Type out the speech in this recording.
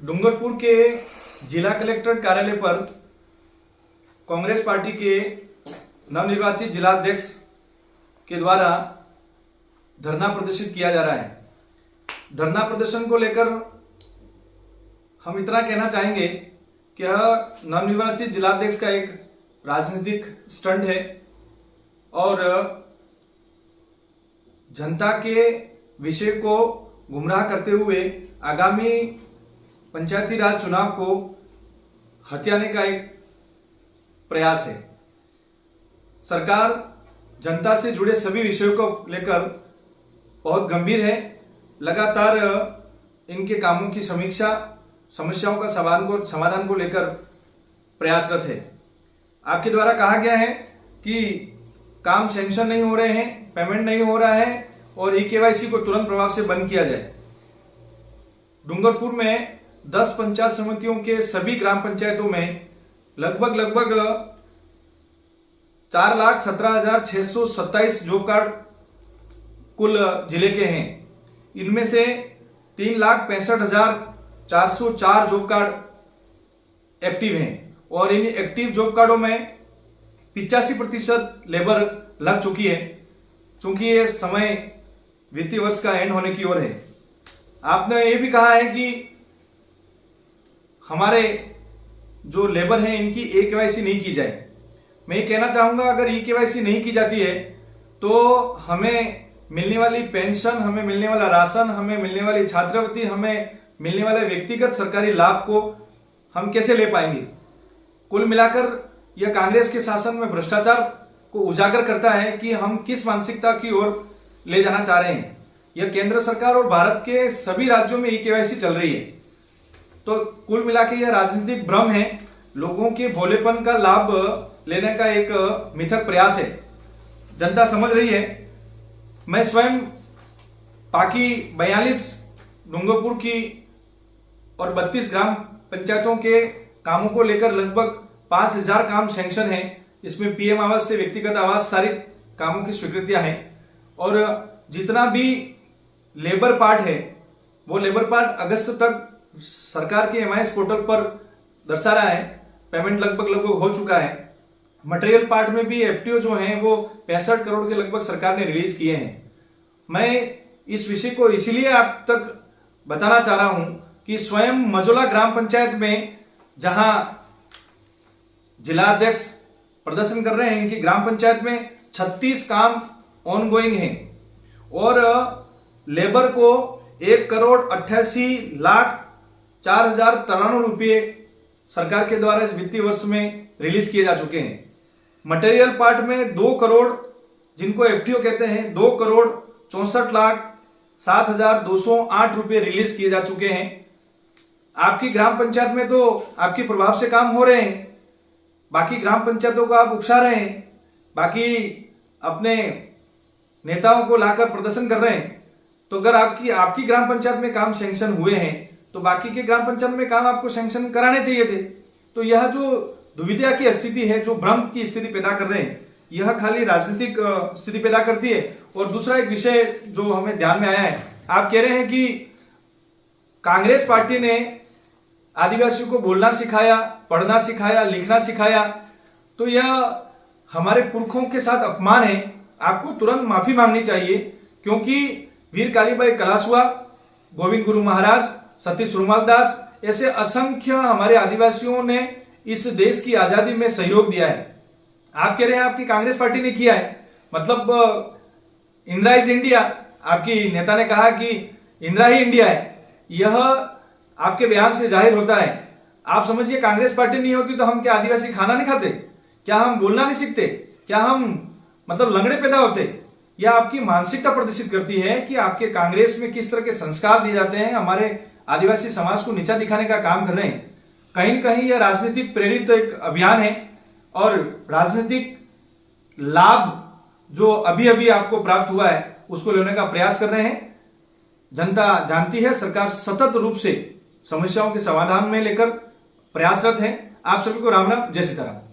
डूंगरपुर के जिला कलेक्टर कार्यालय पर कांग्रेस पार्टी के नवनिर्वाचित जिलाध्यक्ष के द्वारा धरना प्रदर्शित किया जा रहा है। धरना प्रदर्शन को लेकर हम इतना कहना चाहेंगे कि यह नवनिर्वाचित जिलाध्यक्ष का एक राजनीतिक स्टंट है और जनता के विषय को गुमराह करते हुए आगामी पंचायती राज चुनाव को हथियाने का एक प्रयास है। सरकार जनता से जुड़े सभी विषयों को लेकर बहुत गंभीर है, लगातार इनके कामों की समीक्षा, समस्याओं का समाधान को लेकर प्रयासरत है। आपके द्वारा कहा गया है कि काम सैंक्शन नहीं हो रहे हैं, पेमेंट नहीं हो रहा है और ई-केवाईसी को तुरंत प्रभाव से बंद किया जाए। डूंगरपुर में 10 पंचायत समितियों के सभी ग्राम पंचायतों में लगभग 4,17,627 जॉब कार्ड कुल जिले के हैं। इनमें से 3,65,404 जॉब कार्ड एक्टिव हैं और इन एक्टिव जॉब कार्डों में 85% लेबर लग चुकी है। चूंकि ये समय वित्तीय वर्ष का एंड होने की ओर है। आपने ये भी कहा है कि हमारे जो लेबर हैं इनकी ई-केवाईसी नहीं की जाए। मैं ये कहना चाहूँगा, अगर ई-केवाईसी नहीं की जाती है तो हमें मिलने वाली पेंशन, हमें मिलने वाला राशन, हमें मिलने वाली छात्रवृत्ति, हमें मिलने वाले व्यक्तिगत सरकारी लाभ को हम कैसे ले पाएंगे। कुल मिलाकर यह कांग्रेस के शासन में भ्रष्टाचार को उजागर करता है कि हम किस मानसिकता की ओर ले जाना चाह रहे हैं। यह केंद्र सरकार और भारत के सभी राज्यों में ई-केवाईसी चल रही है। तो कुल मिलाकर यह राजनीतिक भ्रम है, लोगों के भोलेपन का लाभ लेने का एक मिथक प्रयास है। जनता समझ रही है। मैं स्वयं बाकी 42 डूंगरपुर की और 32 ग्राम पंचायतों के कामों को लेकर लगभग 5,000 काम सैंक्शन है। इसमें पीएम आवास से व्यक्तिगत आवास सारी कामों की स्वीकृतियां हैं और जितना भी लेबर पार्ट है वो लेबर पार्ट अगस्त तक सरकार के MIS पोर्टल पर दर्शा रहा है। पेमेंट लगभग हो चुका है। मटेरियल पार्ट में भी FTO जो हैं वो 65 करोड़ के लगभग सरकार ने रिलीज किए हैं। मैं इस विषय को इसीलिए आप तक बताना चाह रहा हूं कि स्वयं मजोला ग्राम पंचायत में जहां जिलाध्यक्ष प्रदर्शन कर रहे हैं, इनकी ग्राम पंचायत में 36 काम ऑनगोइंग हैं और लेबर को 1,88,04,093 रुपये सरकार के द्वारा इस वित्तीय वर्ष में रिलीज किए जा चुके हैं। मटेरियल पार्ट में 2 करोड़, जिनको FTO कहते हैं, 2,64,07,208 रुपये रिलीज किए जा चुके हैं। आपकी ग्राम पंचायत में तो आपके प्रभाव से काम हो रहे हैं, बाकी ग्राम पंचायतों को आप उकसा रहे हैं, बाकी अपने नेताओं को लाकर प्रदर्शन कर रहे हैं। तो अगर आपकी ग्राम पंचायत में काम सैंक्शन हुए हैं तो बाकी के ग्राम पंचायत में काम आपको सैंक्शन कराने चाहिए थे। तो यह जो दुविधा की स्थिति है, जो भ्रम की स्थिति पैदा कर रहे हैं, यह खाली राजनीतिक स्थिति पैदा करती है। और दूसरा एक विषय जो हमें ध्यान में आया है, आप कह रहे हैं कि कांग्रेस पार्टी ने आदिवासियों को बोलना सिखाया, पढ़ना सिखाया, लिखना सिखाया। तो यह हमारे पुरखों के साथ अपमान है। आपको तुरंत माफी मांगनी चाहिए, क्योंकि वीर कालीबाई कलासुआ, गोविंद गुरु महाराज, सतीश रूमालदास ऐसे असंख्य हमारे आदिवासियों ने इस देश की आजादी में सहयोग दिया है। आप कह रहे हैं आपकी कांग्रेस पार्टी ने किया है, मतलब इंदिरा इज इंडिया। आपकी नेता ने कहा कि इंदिरा ही इंडिया है। यह आपके बयान से जाहिर होता है। आप समझिए, कांग्रेस पार्टी नहीं होती तो हम क्या आदिवासी खाना नहीं खाते? क्या हम बोलना नहीं सीखते? क्या हम मतलब लंगड़े पैदा होते? यह आपकी मानसिकता प्रदर्शित करती है कि आपके कांग्रेस में किस तरह के संस्कार दिए जाते हैं, हमारे आदिवासी समाज को नीचा दिखाने का काम कर रहे हैं। कहीं न कहीं यह राजनीतिक प्रेरित एक अभियान है और राजनीतिक लाभ जो अभी अभी आपको प्राप्त हुआ है उसको लेने का प्रयास कर रहे हैं। जनता जानती है, सरकार सतत रूप से समस्याओं के समाधान में लेकर प्रयासरत है। आप सभी को राम राम, जय सीताराम।